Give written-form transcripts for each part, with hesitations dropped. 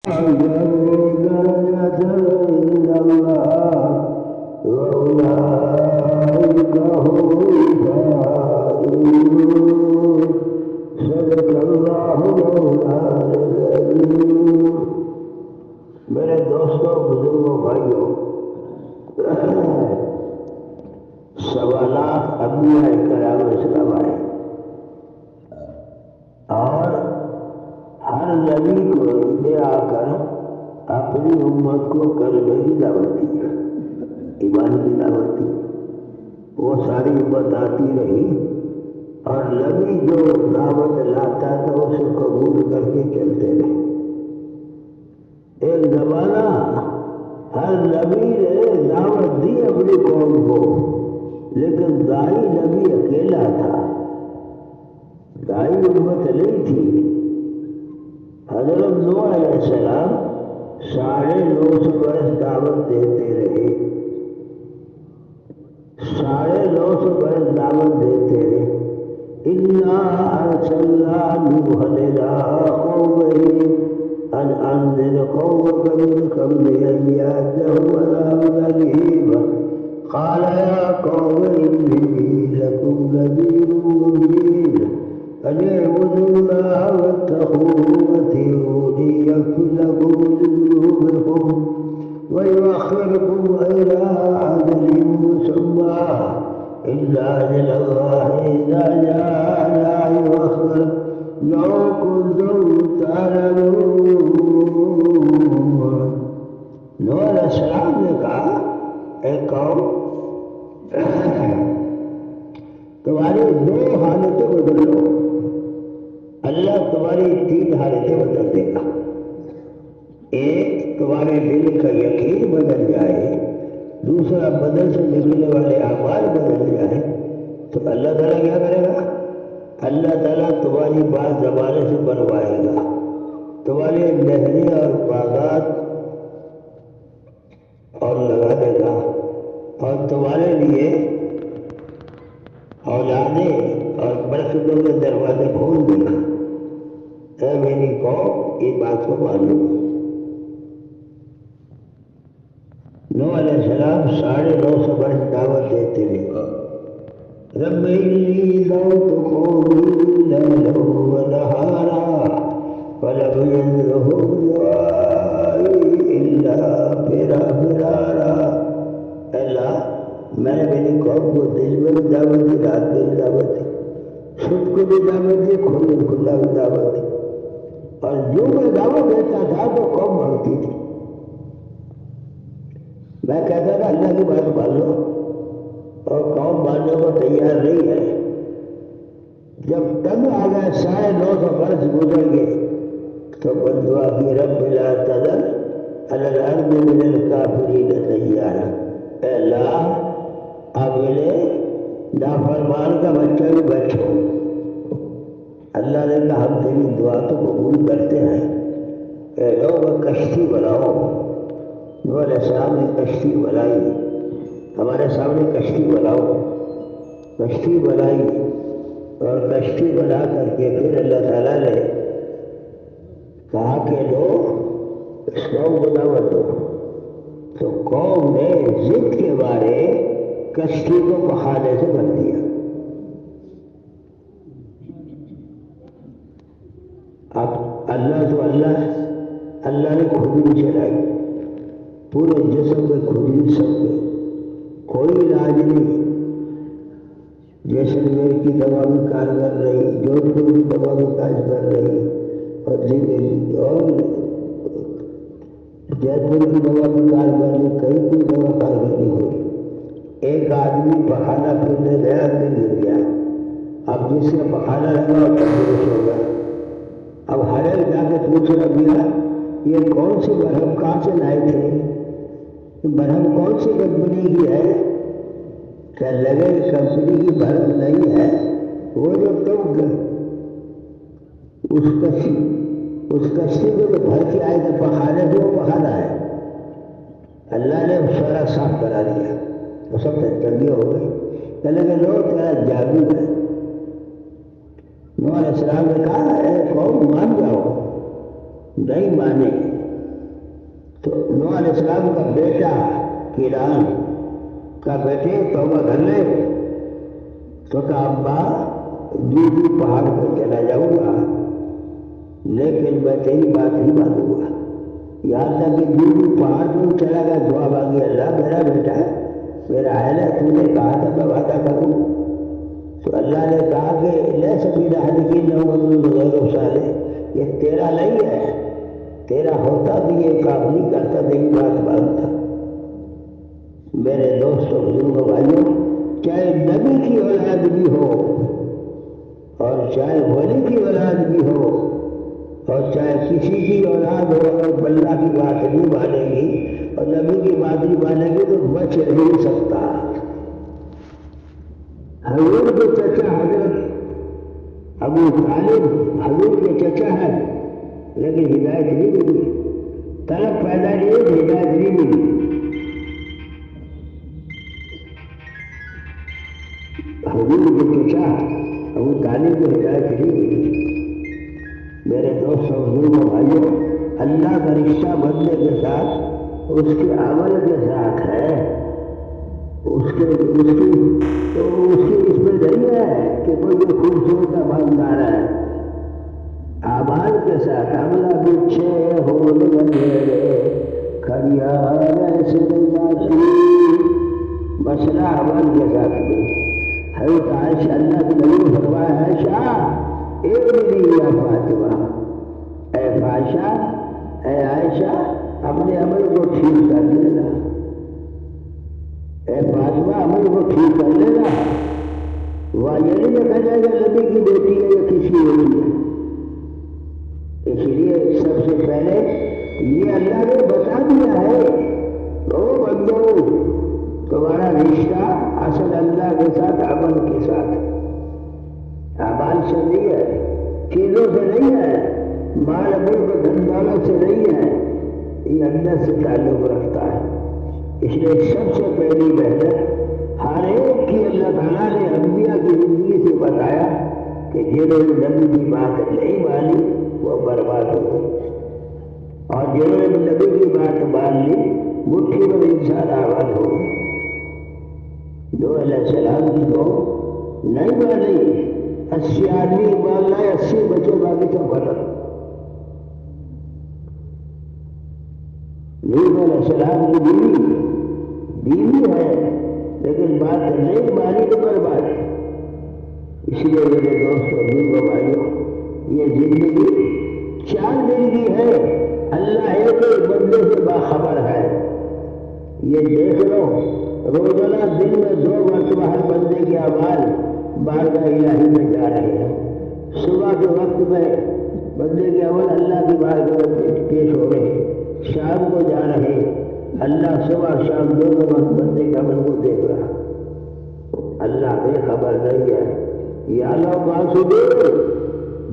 درجة عند الله وأولئك هم الفائزون. صدق الله مولانا العظيم. میرے دوستوں، بزرگوں، بھائیوں، سوالات انبیاء کرام اسلام آئے اور ہر نبی کو لے آ کر اپنی امت کو کلمے کی دعوت دی، ایمان کی دعوت دی. وہ ساری امت آتی رہی اور نبی جو دعوت لاتا تھا اسے قبول کر کے چلتے رہے. ایک زمانہ ہر نبی نے دعوت دی اپنی قوم کو، لیکن دائی نبی اکیلا تھا، دائی امت نہیں تھی. حضرت نوح علیہ السلام 950 برس دعوت دیتے رہے، 950 برس دعوت دیتے رہے. اِنَّا أَرْسَلْنَا نُوحًا إِلَىٰ قَوْمِهِ أَنْ أَنذِرْ قَوْمَكَ مِنْ قَبْلِ أَنْ يَأْتِيَهُمْ عَذَابٌ أَلِيمٌ قَالَ يَا قَوْمِ إِنِّي لَكُمْ نَذِيرٌ مُّبِينٌ أَنِ اعْبُدُوا اللَّهَ وَاتَّقُوهُ وَأَطِيعُونِي يَغْفِرْ لَكُم مِّن ذُنُوبِكُمْ وَيُؤَخِّرْكُمْ إِلَىٰ أَجَلٍ مُّسَمًّى إِنَّ أَجَلَ اللَّهِ إِذَا جَاءَ لَا يُؤَخَّرُ لَوْ كُنتُمْ تَعْلَمُونَ. نوح علیہ السلام نے کہا، اے قوم، تمہاری 2 حالتیں بدل لو، اللہ تمہاری 3 حالتیں بدل دے گا. ایک، تمہارے دل کا یقین بدل جائے، دوسرا بدن سے نکلنے والے اعمال بدل جائے، تو اللہ تعالیٰ کیا کرے گا؟ اللہ تعالیٰ تمہاری بات زبانوں سے بنوائے گا، تمہارے نہریں اور باغات اور لگا دے گا، اور تمہارے لیے اولادیں اور برکتوں کے دروازے کھول دے گا. اے میری قوم، یہ بات کو معلوم. نوح علیہ السلام 950 برس دعوت دیتے رہے. رب انی دعوت قومی لیلا ونہارا فلم یزدہم دعائی الا فرارا. اللہ، میں نے میری قوم کو دل میں بھی دعوت دی، رات میں بھی دعوت دی، خود کو بھی دعوت دی، کھلا بھی دعوت دی، اور جو میں دعوت دیتا تھا تو قوم بھرتی تھی. میں کہتا تھا اللہ کی بات مان لو، اور قوم ماننے کو تیار نہیں ہے. جب تنگ آ گئے، 950 برس گزر گئے، تو بدعا کی رب لا تذر علی الارض من الکافرین دیارا. اے اللہ، اب میرے نافرمان کا بچہ بھی بچو. اللہ نے کہا ہم تیری دعا تو قبول کرتے ہیں، اے لوگ کشتی بناؤ. نوح علیہ السلام نے کشتی بنائی، ہمارے سامنے کشتی بناؤ. کشتی بنائی، اور کشتی بنا کر کے پھر اللہ تعالیٰ نے کہا کہ لوگ اس قوم کو دعوت دو. تو قوم نے ضد کے بارے کشتی کو پخانے سے بن دیا. اب اللہ نے کھجلی چلائی، پورے جسم میں کھجلی سب میں، کوئی علاج نہیں. جیسلمیر کی دوا بھی کارگر نہیں، جودھ پور کی دوا بھی کارگر نہیں، اور جے پور کی دوا بھی کارگر نہیں، کہیں کوئی دوا کارگر نہیں ہوئی. ایک آدمی پخانا پھرنے گیا، دل گر گیا. اب جس سے پخانا لگا وہ تندرست ہو گیا. اب ہر ایک جا کے پوچھ رہا گیا، یہ کون سی مرہم کہاں سے لائے تھے؟ مرہم کون سی کمپنی کی ہے؟ کیا لگے کمپنی کی مرہم نہیں ہے، وہ جو تم اس کشتی کو جو بھر کے آئے تھے پخانے سے، وہ پخانا ہے. اللہ نے سارا صاف کرا دیا، وہ سب تنگی ہو گئی. کہنے کہ لوگ تیرا جادو ہے. نوح علیہ السلام نے کہا، اے قوم مان جاؤ. نہیں مانے. تو نوح علیہ السلام کا بیٹا کینان کا بیٹے توبہ کر لے تو کہا ابا بھی پہاڑ پر چلا جاؤں گا لیکن میں تیری بات نہیں مانوں گا. یہاں تک کہ بھی پہاڑ پر چلا گیا دعا مانگی اللہ میرا بیٹا میرا اہل ہے تو نے کہا تھا میں وعدہ کروں. تو اللہ نے کہا کہ لے سبیل حدیقین غیر صالح یہ تیرا نہیں ہے تیرا ہوتا بھی یہ کام نہیں کرتا تیری بات مانتا. میرے دوستوں بزرگوں بھائیوں چاہے نبی کی اولاد بھی ہو اور چاہے ولی کی اولاد بھی ہو اور چاہے کسی کی اولاد ہو اور اللہ کی بات نہیں مانے گی اور نبی کی بات نہیں مانے گی تو بچ نہیں سکتا. حضور کے چچا حضرت ابو طالب حضور کے چچا ہے لیکن ہدایت نہیں ملی طلب پیدا نہیں ہدایت نہیں ملی. حضور کے چچا ابو طالب کو ہدایت نہیں ملی. میرے دوست اور بزرگوں بھائیوں اللہ کا رشتہ بننے کے ساتھ اس کے عمل کے ساتھ ہے اس کی اس میں نہیں ہے کہ کوئی خوبصورت باندار ہے. اعمال کے ساتھ عملہ بچھے ہول گنڈیرے کھڑیار سناتی مسئلہ عمل کے ساتھ بھی. حضرت عائشہ اللہ کی نبی فرمایا عائشہ ایک میری یا فاطمہ اے فائشہ اے عائشہ اپنے عمل کو ٹھیک کر لینا اے فاطمہ عمل کو ٹھیک کر لینا. وہ یہ نہیں دیکھا جائے گا نبی کی بیٹی ہے یا کسی بیٹی ہے. اس لیے سب سے پہلے یہ اللہ نے بتا دیا ہے او بندو تمہارا رشتہ اصل اللہ کے ساتھ عمل کے ساتھ اعمال سے نہیں ہے چیزوں سے نہیں ہے مال ملک دھن دولت سے نہیں ہے یہ اللہ سے تعلق رکھتا ہے. اس لیے سب سے پہلی محنت ہر ایک کی اللہ تعالیٰ نے انبیاء کی زندگی سے بتایا کہ جنہوں نے نبی کی بات نہیں مانی وہ برباد ہو گئے اور جنہوں نے نبی کی بات مان لی مٹھی میں انسان آباد ہو گئے. جو علیہ السلام کی کو نہیں مانی 80 آدمی مان لائے 80 بچے باقی سب ختم. نوح علیہ السلام کی بیوی ہے لیکن بات نہیں مانی تو برباد. اس لیے میرے دوستوں بزرگوں بھائیوں یہ زندگی 4 دن کی ہے اللہ ایک بندے سے باخبر ہے. یہ دیکھ لو روزانہ دن میں 2 مرتبہ ہر بندے کے اعمال بارگاہ الہی میں جا رہے ہیں. صبح کے وقت میں بندے کے عمل اللہ کی بارگاہ میں پیش ہو رہے ہیں. شام کو جا رہے اللہ صبح شام دونوں وقت بندے کے عمل کو دیکھ رہا. اللہ بے خبر نہیں ہے. یا اللہ معصوم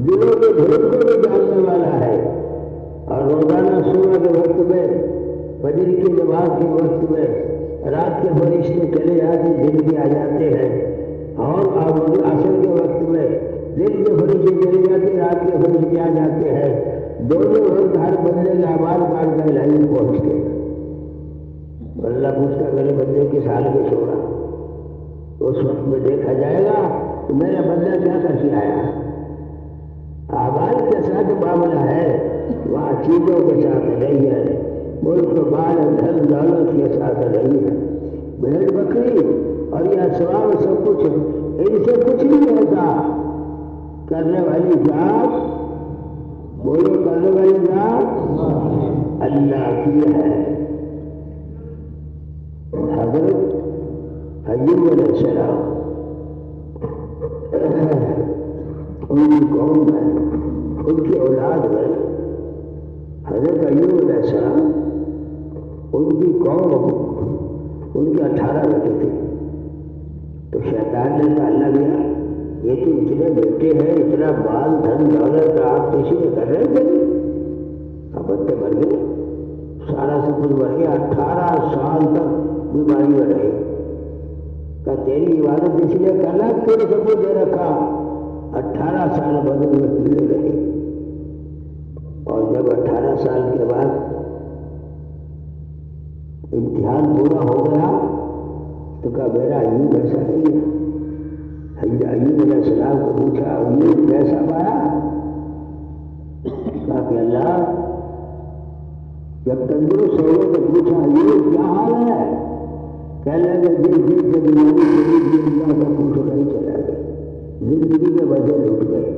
دلوں کے بھید کو بھی جاننے والا ہے. اور روزانہ صبح کے وقت میں فجر کی نماز کے وقت میں رات کے فرشتے چلے جاتے دن کے آ جاتے ہیں اور عصر کے وقت میں دن کے فرشتے چلے جاتے رات کے فرشتے آ جاتے ہیں. دونوں وقت ہر بندے کے اعمال بارگاہ الہی میں پہنچتے ہیں. اللہ پوچھتا میرے بندے کے سال میں چھوڑا اس وقت میں دیکھا جائے گا تو میرا بندہ کیا کر کے آیا. اعمال کے ساتھ معاملہ ہے وہاں چیزوں کے ساتھ نہیں ہے. ملک بال دھن دولت کے ساتھ نہیں ہے. بھیڑ بکری اور یہ اسباب سب کچھ ان سے کچھ نہیں ہوتا. کرنے والی ذات بولو کرنے والی ذات اللہ کی ہے. حضرت ایوب علیہ السلام ان کی قوم میں ان کی اولاد میں حضرت ایوب علیہ السلام ان کی قوم ان کے 18 بیٹے تھے. تو شیطان نے تعالیٰ دیا یہ تو اتنے بیٹے ہیں اتنا مال دھن دولت آپ کسی نے کر رہے تھے اب بچے مر گئے سارا سب کچھ مر گیا. 18 سال تک بیماری میں رہے. کہ تیری عبادت اس لیے کرنا تیرے سب کو دے رکھا. 18 سال بدن میں پیڑے رہے اور جب 18 سال کے بعد امتحان پورا ہو گیا تو کہا میرا ایوب ایسا نہیں ہے. حضرت ایوب علیہ السلام کو پوچھا ایوب کیسا پایا؟ کہا کہ اللہ جب تندرست ہو گئے تو پوچھا ایوب کیا حال ہے؟ کہنے لگے جس دن سے بیماری چلی تھی اللہ کا پوچھو نہیں چلا گیا، زندگی کے وجہ لٹ گئے.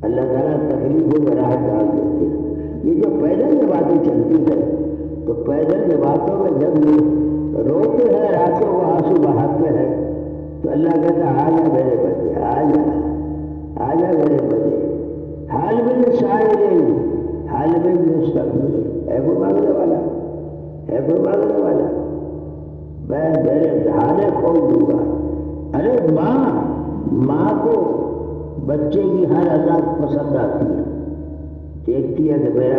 اللہ تعالیٰ تکلیفوں میں راحت ڈال دیتے ہیں. یہ جو پیدل یہ باتیں چلتی ہے تو پیدل یہ باتوں میں جب روتے ہیں راتوں کو آنسو بہاتے ہیں تو اللہ کہتا ہے آ جا میرے بچے، آ جا میرے بچے. حال میں شاعر حال میں مستقبل ہے کوئی مانگنے والا، ہے کوئی مانگنے والا. میں میرے دہانے کھول دوں گا. ارے ماں کو بچے کی ہر ادا پسند آتی ہے. دیکھتی ہے کہ میرا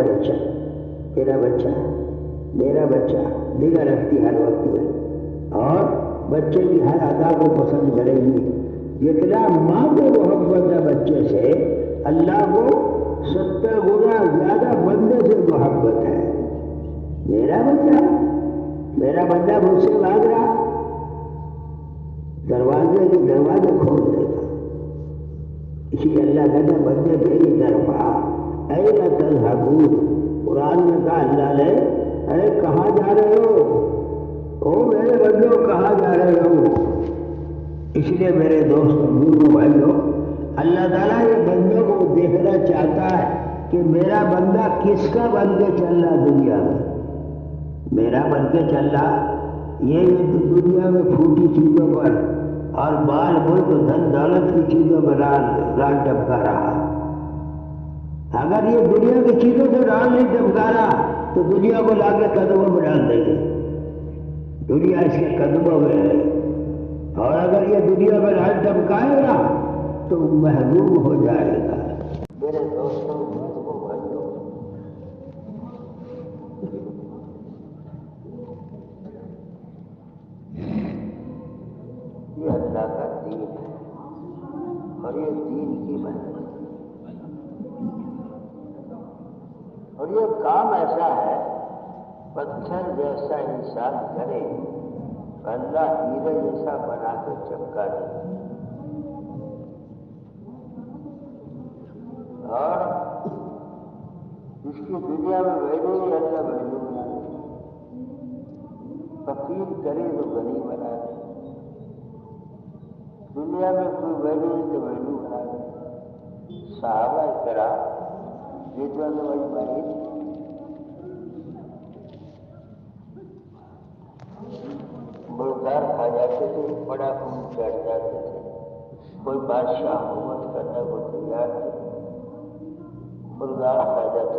بچہ نگاہ رکھتی ہر وقت میں اور بچے کی ہر ادا کو پسند کرے گی. جتنا ماں کو محبت ہے بچے سے، اللہ کو 70 گنا زیادہ بندے سے محبت ہے. میرا بندہ مجھ سے مانگ رہا، دروازے کھول دے گا. اسی لیے اللہ کہتا ہے بندے میری طرف آ. اَيْنَ تَذْهَبُونَ، قرآن میں کہا اللہ نے اے کہاں جا رہے ہو؟ او میرے بندوں کہاں جا رہے ہو؟ اس لیے میرے دوست بھائیوں، اللہ تعالیٰ یہ بندوں کو دیکھنا چاہتا ہے کہ میرا بندہ کس کا بن کے چل رہا دنیا میں. میرا بن کے چل رہا یہ دنیا میں پھوٹی چیزوں پر اور بال ملک دھن دولت کی چیزوں میں رال ٹپکا رہا. اگر یہ دنیا کی چیزوں سے رال نہیں ٹپکا رہا تو دنیا کو لا کے قدموں میں ڈال دیں گے. دنیا اس کے قدموں میں ہے، اور اگر یہ دنیا میں رال ٹپکائے گا تو محروم ہو جائے گا. میرے دوستوں بھائیوں، یہ اللہ کا دین ہے اور یہ دین کی محنت ہے. اور یہ کام ایسا ہے پتھر جیسا انسان کرے اللہ ہیرے جیسا بنا کے چمکا دے. اور جس کی دنیا میں ویلو ہی اللہ ویلو بنا دے. فقیر کرے تو غنی بنا دے. دنیا میں کوئی ویلو ہے تو ویلو بنا دے. صحابہ کرام رضوان اللہ اجمعین ملکار کھا جاتے تھے، بڑا خون چڑھ جاتے تھے. کوئی بادشاہ حکومت کرنے کو تیار تھے، ملکار کھا جاتے،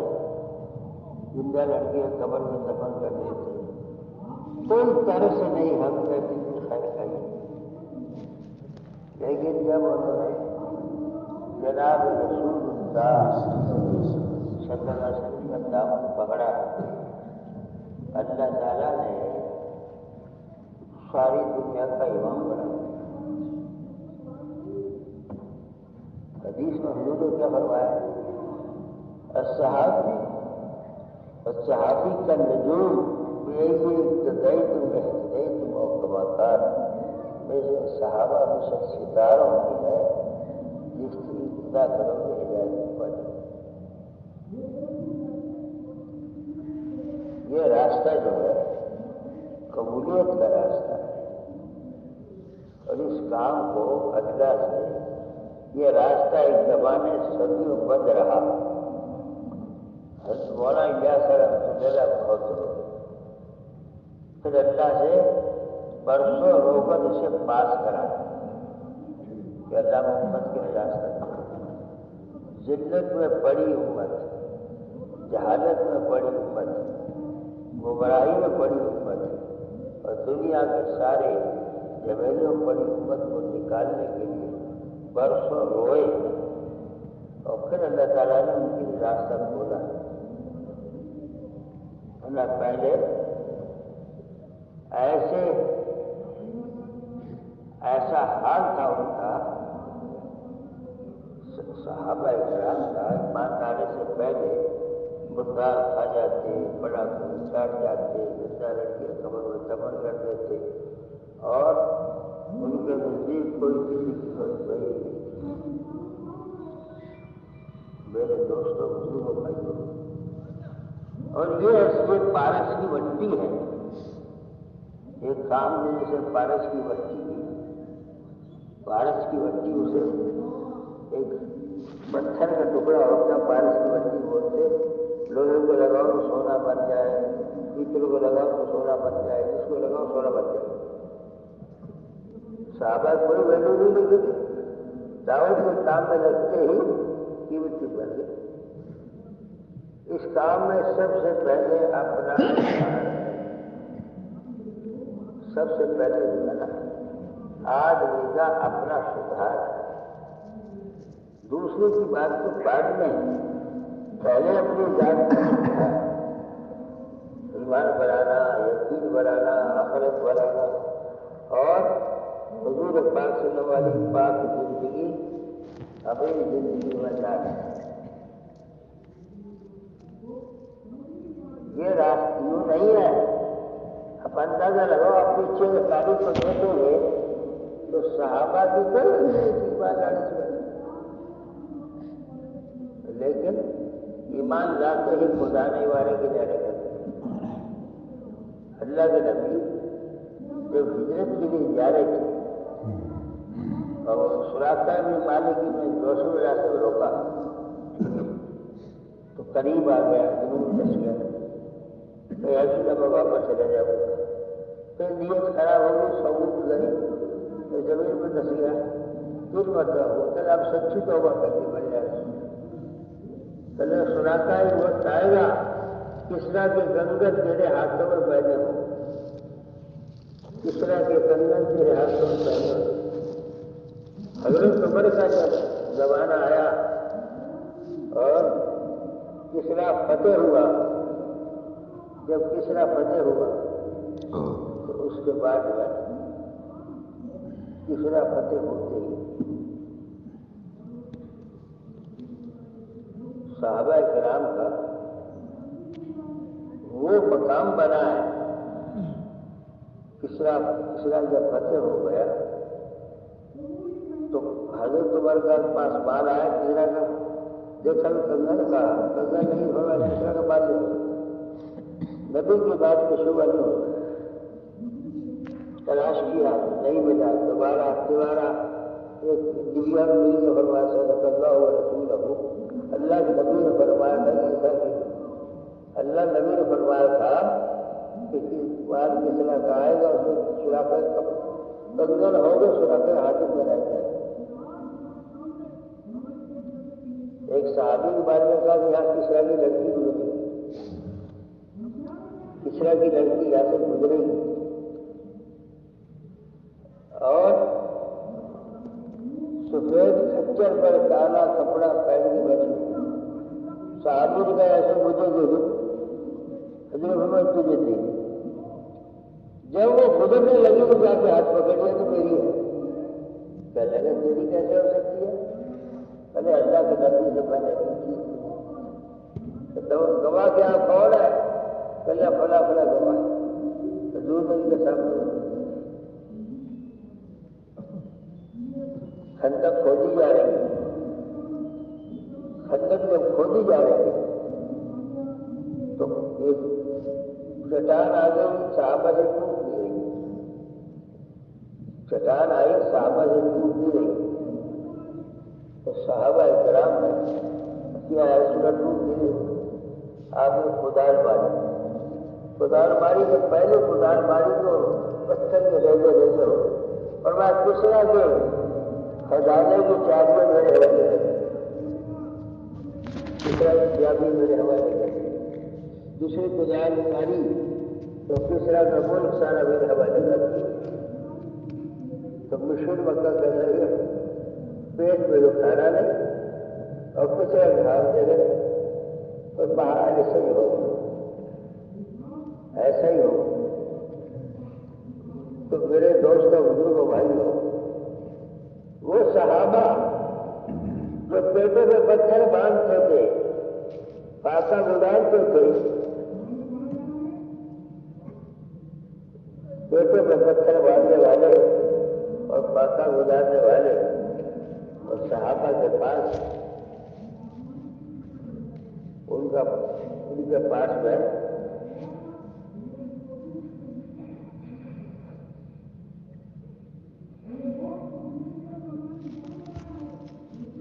زندہ لڑکے قبر میں دفن کر دیتے. کوئی طرح سے نہیں ہم نے بھی خیر کھائی. لیکن جب انہوں نے جناب رسول اللہ صلی اللہ علیہ وسلم کا دامن پکڑا، اللہ تعالیٰ نے ساری دنیا کا امام بنا دیا. حدیث میں حضور نے کیا فرمایا؟ الصحابی کا نجوم اهتديتم او كما قال. میرے صحابہ میں سے ستاروں کی ہے جس کی ابتدا کرو گے ہدایت پڑ جائے. یہ راستہ جو ہے قبولیت کا راستہ ہے، اور اس کام کو اللہ سے یہ راستہ ایک زمانے صدیوں بند رہا. حضرت مولانا الیاس رحمۃ اللہ بہت ہوئے، پھر اللہ سے برسوں روبت اسے پاس کرا کہ اللہ محمد کے راستہ کرو. ذلت میں پڑی امت، جہالت میں پڑی امت، گمراہی میں پڑی امت اور دنیا کے سارے جھمیلوں پڑی امت کو نکالنے کے لیے برسوں روئے، اور پھر اللہ تعالیٰ نے ان کی راستہ کھولا. پہلے ایسا حال تھا ان کا، صحابہ کرام کا ایمان لانے سے پہلے خوددار کھا جاتے، بڑا چاٹ جاتے، زندہ لڑکیاں کمر میں دفن کر دیتے، اور ان کے نزدیک کوئی کسی کی بھائی نہیں۔ میرے دوستوں بزرگوں بھائیوں، اور یہ اصل پارس کی مٹی ہے۔ ایک کام جو جسے پارس کی مٹی، پارس کی مٹی اسے ایک پتھر کا ٹکڑا ہوتا، پارس کی مٹی بولتے، لوہے کو لگاؤ تو سونا بن جائے، پیتل کو لگاؤ تو سونا بن جائے، جس کو لگاؤ سونا بن جائے۔ صحابہ کوئی ویلو نہیں لگتی، دعوت کے کام میں لگتے ہی قیمتی بن گئے۔ اس کام میں سب سے پہلے اپنا شعار ہے، سب سے پہلے جو ہے نا آدمی کا اپنا شعار ہے، دوسرے کی بات تو بعد میں، پہلے اپنی ذات کا شعار، ایمان بنانا، یقین بنانا، آخرت بنانا، اور حضور پاک صلی اللہ علیہ پاک زندگی اپنی زندگی میں لانا۔ یہ راستہ یوں نہیں ہے، اب اندازہ لگاؤ، آپ پیچھے کے تاریخ کو دیکھو گے تو صحابہ کی کوئی نہیں بات لانے سے پہلے، لیکن ایمان لاتے ہی خدا نے والے کے جانے کرتے۔ اللہ کے نبی جب ہجرت کے لیے جا رہے تھے اور سراقہ میں مالکی میں دوسرے راستے میں روکا تو قریب آ گیا، جنوب دس گیا، تو ایسی دفعہ واپس چلا جاؤ گا، پھر نیت خراب ہو گئی، ثبوت گئی تو زمین میں دس گیا، پھر مرتبہ ہو کل آپ سچی توبہ کرنی پڑ جائے۔ کل سراقہ ہی وقت آئے گا کسرا کے گنگت تیرے ہاتھوں میں پہنے ہو، کسرا کے گنگت تیرے ہاتھوں میں پہنے ہو۔ حضرت عمر کا جب زمانہ آیا اور کسرا فتح ہوا، جب کسرا فتح ہوا تو اس کے بعد میں کسرا فتح ہوتے ہی صحابہ کرام کا وہ مقام بنا ہے، کسرا جب فتح ہو گیا تو حضرت عمر کا پاس مال آیا کسرا کا، دیکھا تو کنگن کا کنگن نہیں ہوگا، کسرا کا مال نہیں ہوگا، نبی کی بات میں شبہ نہیں ہوگا، تلاش کیا نہیں ملا، دوبارہ ایک دنیا میں مل کے فرمایا صدق اللہ و رسولہ، اللہ کے نبی نے فرمایا تھا ایسا کہ اللہ نبی نے فرمایا تھا کہ مال کسرا کا آئے گا، اس میں سراقہ کنگن ہوگا، سراقہ حاجت میں رہ جائے۔ ایک صحابی کے بارے میں کہا کہ یہاں کسرا کی لڑکی گزرے گی، کسرا کی لڑکی یہاں سے گزرے گی، اور سفید کچر پر کالا کپڑا پہن کے بیٹھی، صحابی نے کہا ایسے مجھے دے دو، حضرت عمر تجھے دے دی۔ جب وہ گزرنے لگی تو جا کے ہاتھ پکڑ لیا کہ میری ہے، کہنے لگا تیری کیسے ہو سکتی ہے؟ پہلے اللہ کے نبی سے میں نے پوچھی، گواہ کیا کون ہے؟ کہنا فلاں فلاں گواہ، حضور نے ان کے سامنے خندق کھودی جا رہی ہے، خندق جب کھودی جا رہی ہے تو ایک چٹان آ گئی، صحابہ سے ٹوٹ نہیں رہی، چٹان آئی صحابہ سے ٹوٹ نہیں رہی، تو صحابہ کرام نے کیا ایسا ٹوٹ نہیں رہی، آپ نے کدال ماری تو پہلے کدال ماری تو پتھر کے ریزے ریزے ہو گئے، اور میں کسرا کے خزانے کی چابیاں میرے حوالے کر دی، کسرا کی چابی میرے حوالے کر دی، دوسری کدال ماری تو کسرا کا ملک سارا میرے حوالے کر دیا۔ تو مشکل مکہ کرنے لگے، پیٹ میں جو کھانا نہیں اور کسرا گھاس دے رہے، اور باہر ایسے ہی ہوگا، ایسا ہی ہوگا۔ تو میرے دوستوں بزرگوں بھائیوں، وہ صحابہ جو پیٹوں میں پتھر باندھتے تھے، پاکا گزارتے تھے، پیٹوں پہ پتھر باندھنے والے اور پاکا گزارنے والے اور صحابہ کے پاس ان کے پاس میں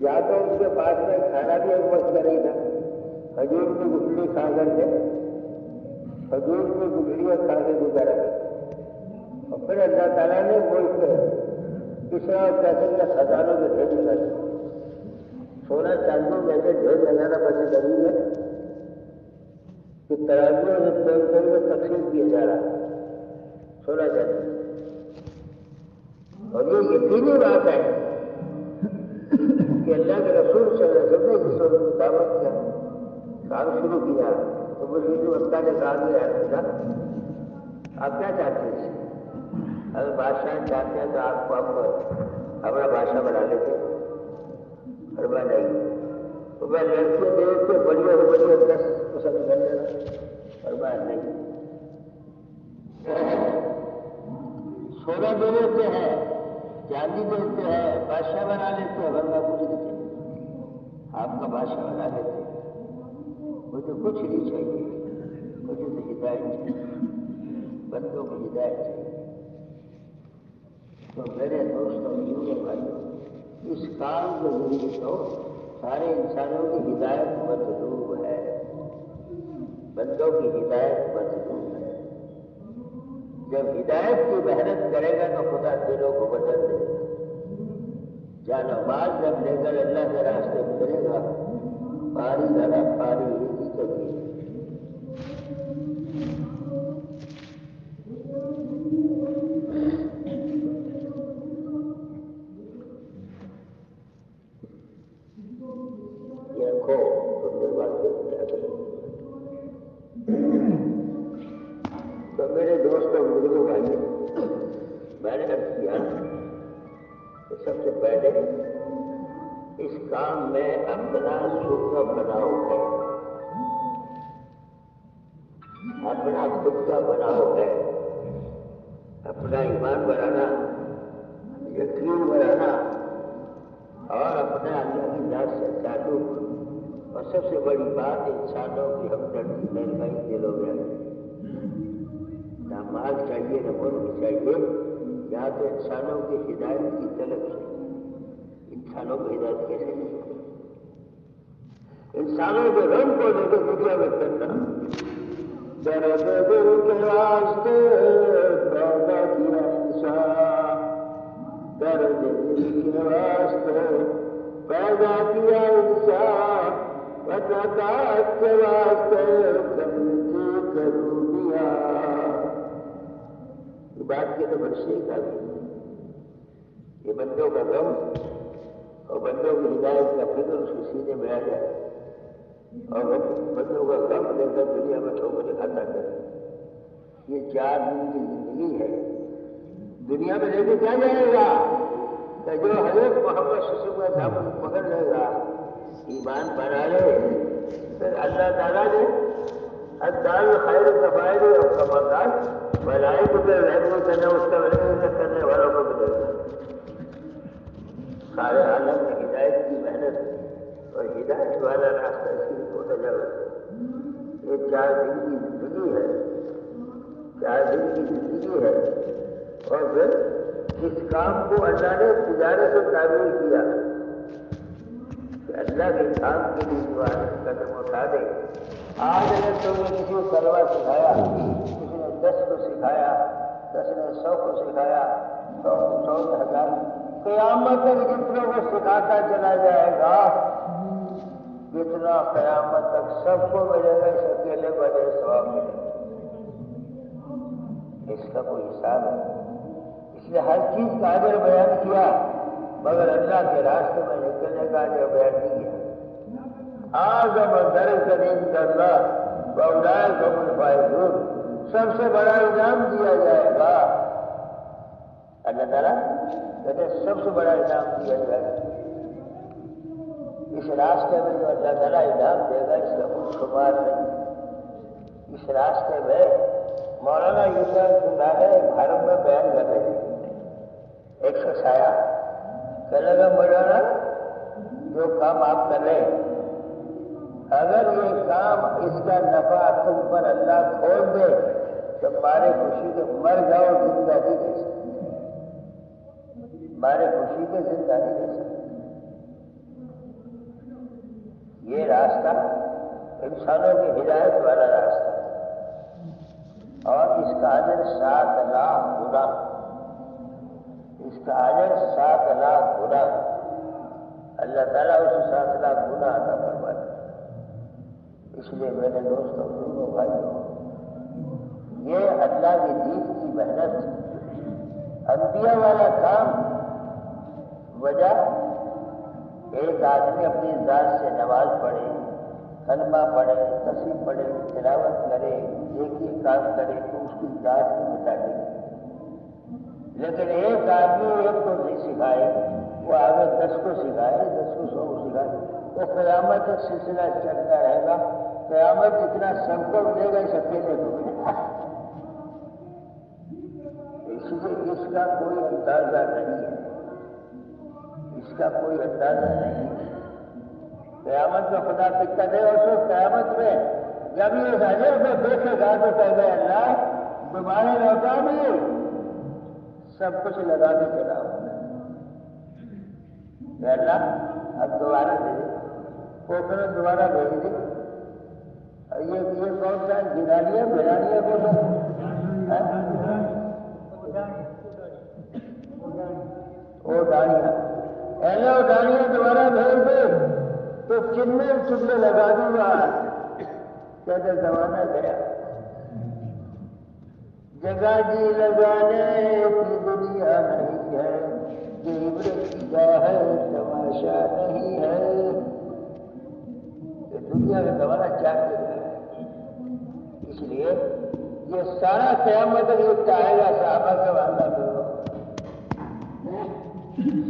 یا تو ان کے پاس میں کھانا بھی ایک وقت کا نہیں تھا، کھجور کی گٹھلی کھا کر کے کھجور کی گٹھلیاں کھا کے گزارا کرتے، اور پھر اللہ تعالیٰ نے ملک میں تیسرا اور پیسے کے خزانوں کے ڈھیر لگا دیا، سونا چاندی میں سے ڈھیر لگانا بس ضروری ہے کہ ترازیوں سے تول تول میں تقسیم کیا جا رہا سونا چاندی، اور یہ یقینی بات ہے کہ اللہ کے رسول صلی اللہ علیہ وسلم نے جس وقت دعوت کا کام شروع کیا تو مجھے مکہ نے کہا کہ یار خدا آپ کیا چاہتے ہیں اس سے؟ اگر بادشاہ چاہتے ہیں تو آپ کو اپنا بادشاہ بنا لیتے ہیں، فرمایا نہیں، تو میں لڑکیاں دیکھ کے بڑی اور بڑی 10 پسند کر لینا، فرمایا نہیں، سونا دے دیتے ہیں، چاندی دیتے ہیں، بادشاہ بنا لیتے ہیں، ورنہ کچھ نہیں چاہیے، آپ کا بادشاہ بنا لیتے ہیں، مجھے کچھ نہیں چاہیے، مجھے تو ہدایت چاہیے، بندوں کو ہدایت چاہیے۔ تو میرے دوستوں بزرگوں بھائیوں، اس کام کے ذریعے تو سارے انسانوں کی ہدایت مطلوب ہے، بندوں کی ہدایت مطلوب ہے۔ جب ہدایت کی محنت کرے گا تو خدا دلوں کو بدل دے گا، جان و مال جب لے کر اللہ کے راستے پھرے گا، پاری دھڑا پاری ہی چلیے۔ یہ رکھو تم نے بات دیکھنے آتے، تو میرے دوستوں بزرگوں بھائیوں، میں نے عرض کیا کہ سب سے پہلے اس کام میں اپنا سر بناؤ ہے، اپنا خود کا بناؤ ہے، اپنا ایمان بنانا، یقین بنانا، اور اپنے اللہ کی ذات سے تعلق، اور سب سے بڑی بات انسانوں کی ہمدردی مہربانی دلوں میں آئے۔ نہ مال چاہیے نہ ملک چاہیے، یہاں تو انسانوں کی ہدایت کی طلب سے، انسانوں کو ہدایت کیسے ملے گی؟ انسانوں کے غم کو لے کے دنیا میں کرنا، درد دل کے واسطے پیدا کیا انسان، درد دل کے واسطے پیدا کیا انسان، فتقات کے واسطے جنتی کروں دیا۔ یہ بات کے تو بڑی کافی ہے، یہ بندوں کا غم اور بندوں کی ہدایت کا فکر اس کے سینے میں آ جائے، اور بندوں کا غم لے کر دنیا میں ٹھوکریں کھاتا کرے۔ یہ 4 دن کی زندگی ہے، دنیا میں لے کے کیا جائے گا؟ کہ جو حضرت محمد صلی اللہ علیہ وسلم کا دامن پکڑ لے گا، ایمان بنا لے، پھر اللہ تعالیٰ نے الدار خیر کفائل اور کماکان ملائکہ پہ رحم کرنا، اس کا کرنے والوں کو ملے گا۔ سارے عالم میں ہدایت کی محنت اور ہدایت والا راستہ شروع ہوتا جائے گا۔ یہ 4 دن کی زندگی ہے، 4 دن کی زندگی ہے، اور پھر اس کام کو اللہ نے تجارت سے تعبیر کیا کہ اللہ کے کام کے لیے جو آدمی قدم اٹھا دے۔ آج اگر تم نے کسی کو کلمہ سکھایا، کسی نے 10 کو سکھایا، 10 نے 100 کو سکھایا، 100 نے 1000، قیامت تک جتنوں کو سکھاتا چلا جائے گا، جتنا قیامت تک سب کو ملے گا، اس اکیلے کو اجر ثواب ملے گا، اس کا کوئی حساب ہے۔ اس لیے ہر چیز کا اجر بیان کیا، مگر اللہ کے راستے میں نکلنے کا اجر بیان نہیں کیا۔ اعظم درجۃ عند اللہ واولئک هم الفائزون، سب سے بڑا انعام دیا جائے گا، اللہ تعالیٰ کہتے ہیں سب سے بڑا انعام دیا جائے گا۔ اس راستے میں جو اللہ تعالیٰ انعام دے گا اس کا کچھ شمار نہیں۔ اس راستے میں مولانا یوسف دلالے بھارت میں بیان کر رہے تھے، ایک شخص آیا کہ لگا مولانا جو کام آپ کر رہے ہیں اگر یہ کام اس کا نفع تم پر اللہ کھول دے تو مارے خوشی کے مر جاؤ، زندہ نہیں رہ سکتے، مارے خوشی کے زندہ نہیں رہ سکتے۔ یہ راستہ انسانوں کی ہدایت والا راستہ ہے اور اس کا اجر 7 لاکھ گنا، اس کا اجر 7 لاکھ گنا، اللہ تعالیٰ اسے 7 لاکھ گنا عطا فرمائے۔ اس لیے میرے دوستوں بزرگوں بھائیوں، یہ اللہ کی دین کی محنت، انبیاء والا کام، وجہ ایک آدمی اپنی ذات سے نماز پڑھے، کلمہ پڑھے، تسبیح پڑھے، تلاوت کرے، ایک ہی کام کرے تو اس کی ذات سے مٹا دے گی، لیکن ایک آدمی ایک کو نہیں سکھائے، وہ آگے 10 کو سکھائے، 10 کو 100 کو سکھائے، تو قیامت تک سلسلہ چلتا رہے گا۔ قیامت جتنا سب کو ملے گا اس اکیلے کو ملے گا۔ اس لیے اس کا کوئی اندازہ نہیں ہے، اس کا کوئی اندازہ نہیں ہے۔ قیامت میں خدا دکھتا دے اور سو قیامت میں جب یہ حجر کو دیکھے گا تو کہے گا اللہ دوبارہ لوٹا بھی سب کچھ لگا کے چلا کہ اللہ اب دوبارہ دے دے، پوکھر دوبارہ بھیج دے۔ یہ کون سا گرانیاں بھرانیاں کون سا وہ ڈاڑیاں، پہلے وہ ڈاڑیاں دوبارہ بھیج دے تو چلے لگا دوں گا۔ کہتے زمانہ گیا، جگہ جی لگانے کی دنیا نہیں ہے، یہ عبرت کی جگہ ہے تماشا نہیں ہے۔ یہ دنیا کا زمانہ چاہتے ہے، اس لیے یہ سارا قیامت یہ چاہے گا صحابہ کا وعدہ کرو،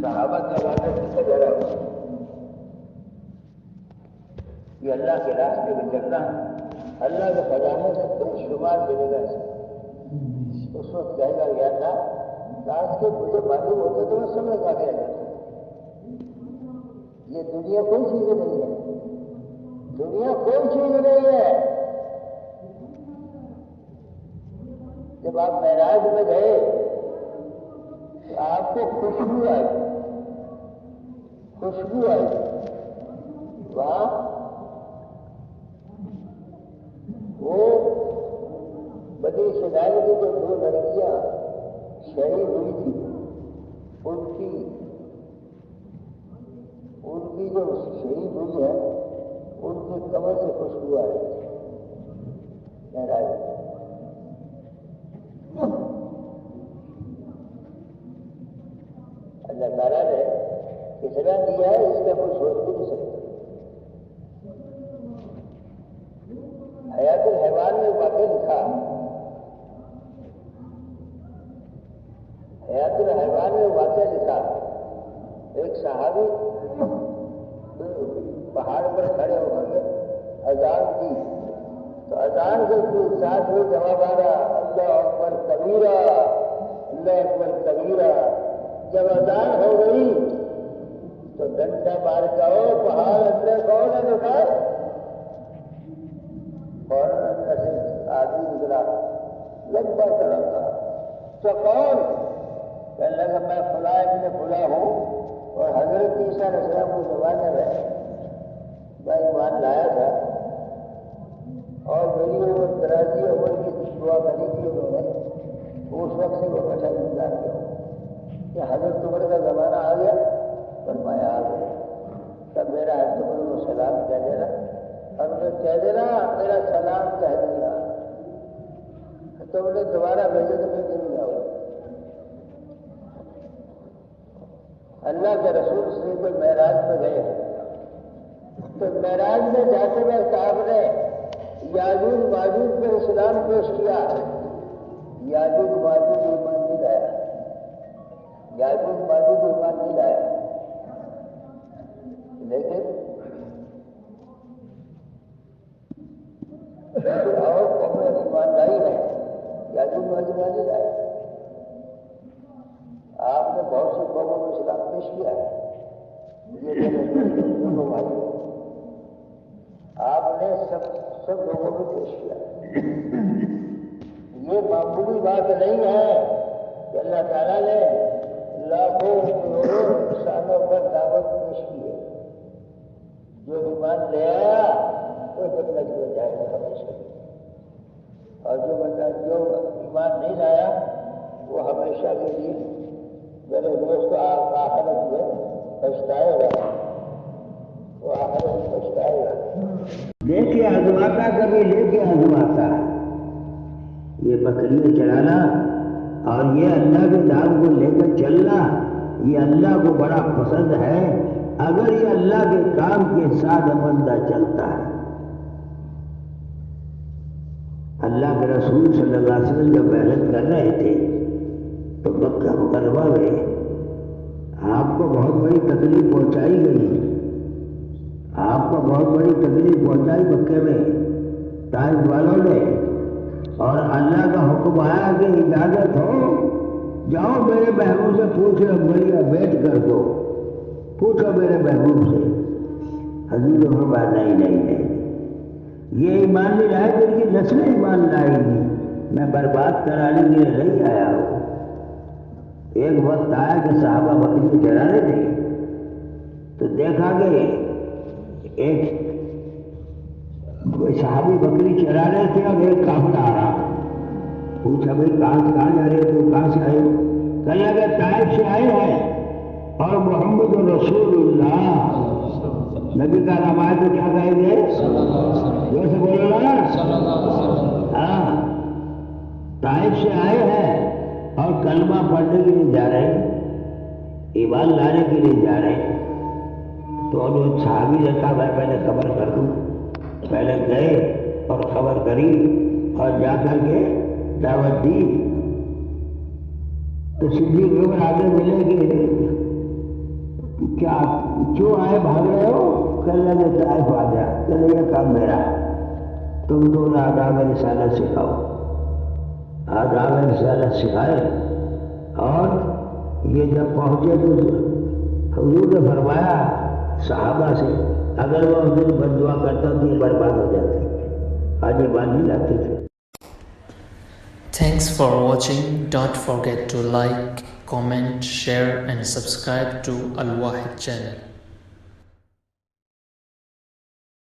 صحابہ کا وعدہ کتنا گہرا ہوا، یہ اللہ کے راستے میں چلنا ہے، اللہ کے خزانے سے بے شمار ملے گا۔ اس وقت کہے گا یا تھا کاش کے مجھے معلوم ہوتا تو میں سمجھ آ گیا جاتا۔ یہ دنیا کوئی چیز نہیں ہے، دنیا کوئی چیز نہیں ہے۔ جب آپ معراج میں گئے تو آپ کو خوشبو آئی، خوشبو آئی، وہاں وہ بنی اسرائیل کی جو 2 لڑکیاں شہید ہوئی تھی ان کی جو شہید ہوئی ہے ان کی کمر سے خوشبو آ رہی تھی معراج میں۔ اللہ تعالیٰ نے اتنا دیا ہے اس کا کوئی سوچ بھی نہیں سکتا۔ حیات الحیوان میں واقع لکھا، حیات الحیوان میں واقع لکھا، ایک صحابی پہاڑ پر کھڑے ہو کر اذان دی تو اذان کے ساتھ وہ جواب آ رہا اللہ اکبر کبیرہ، اللہ اکبر کبیرہ۔ جب اذان ہو گئی تو ڈنڈا مار کہو پہاڑ اندر کون ہے دکھائے، فوراً اندر سے آدمی نکلا لمبا چڑھا تھا، تو کون؟ کہنے لگا میں فلاں ابن فلاں ہوں اور حضرت عیسیٰ علیہ السلام کو زمانے میں میں ایمان لایا تھا اور میری عمر درازی عمر کی دعا کری تھی انہوں نے، اس وقت سے وہ بیٹھا انتظار کیا کہ حضرت عمر کا زمانہ آ گیا، فرمایا آ گیا، تب میرا حضرت عمر کو سلام کہہ دینا، اور مجھے کہہ دینا میرا سلام کہہ دینا، تو انہیں دوبارہ بھیجے تو میں نہیں جاؤں۔ اللہ کے رسول سے کوئی معراج میں گئے تو معراج میں جاتے ہوئے صاحب نے یاجوج ماجوج پر اسلام پیش کیا، یاجوج ماجوج ایمان نہیں لایا، یاجوج ماجوج ایمان نہیں لایا، لیکن دنیا نہیں لائے. آپ نے بہت سے قوموں کو اسلام پیش کیا ہے. یہ میرے بھائی آپ نے سب لوگوں کو پیش کیا. یہ معمولی بات نہیں ہے کہ اللہ تعالیٰ نے لاکھوں کروڑوں انسانوں پر دعوت پیش کی ہے. جو ایمان لے آیا وہ جنت میں جائے گا ہمیشہ, اور جو ایمان نہیں لایا وہ ہمیشہ کے لیے میرے دوست آخرت میں پچھتائے گا. وہ آخرت میں پچھتائے گا. لے کے آزماتا کبھی لے کے آزماتا. یہ بکریاں چلانا اور یہ اللہ کے نام کو لے کر چلنا یہ اللہ کو بڑا پسند ہے اگر یہ اللہ کے کام کے ساتھ بندہ چلتا ہے. اللہ کے رسول صلی اللہ علیہ وسلم جب محنت کر رہے تھے تو مکہ مکرمہ میں آپ کو بہت بڑی تکلیف پہنچائی گئی. آپ کو بہت بڑی تکلیف پہنچائی مکے میں طائف والوں نے, اور اللہ کا حکم آیا کہ اجازت ہو جاؤ میرے محبوب سے پوچھ لو, بڑھیا بیٹھ کر دو, پوچھو میرے محبوب سے. حضور نے فرمایا نہیں, یہ ایمان نہیں لائے تو ان کی نسلیں ایمان لائے گی, میں برباد کرانے کے لیے نہیں آیا ہوں. ایک وقت آیا کہ صحابہ بکری چرا رہے تھے تو دیکھا کہ ایک کوئی صحابی بکری چرا رہے تھے اور ایک کافر آ رہا. پوچھا بھائی کہاں جا رہے تو کہاں سے آئے؟ کہنے لگے طائف سے آئے ہیں اور محمد رسول اللہ نبی کا نام آئے تو کیا کہیں گے؟ جیسے بولو نا. ہاں, طائف سے آئے ہیں اور کلمہ پڑھنے کے لیے جا رہے ہیں, ایمان لانے کے لیے جا رہے ہیں. تو انہوں صحابی نے کہا میں پہلے خبر کر دوں. پہلے گئے اور خبر کری اور جا کر کے دعوت دی. تو صدیق عمر آگے ملے کہ کیا کیوں آئے بھاگ رہے ہو؟ کہنے لگے طائف آ جا. کہنے یہ کام میرا, تم دونوں آداب رسالت سکھاؤ. آداب رسالت سکھائے اور یہ جب پہنچے تو حضور نے فرمایا صحابہ سے اگر وہ اس دن بد دعا کرتا تو یہ برباد ہو جاتے, آج یہ بات نہیں لاتے تھے. Thanks for watching. Don't forget to like, comment, share and subscribe to Al Wahid channel.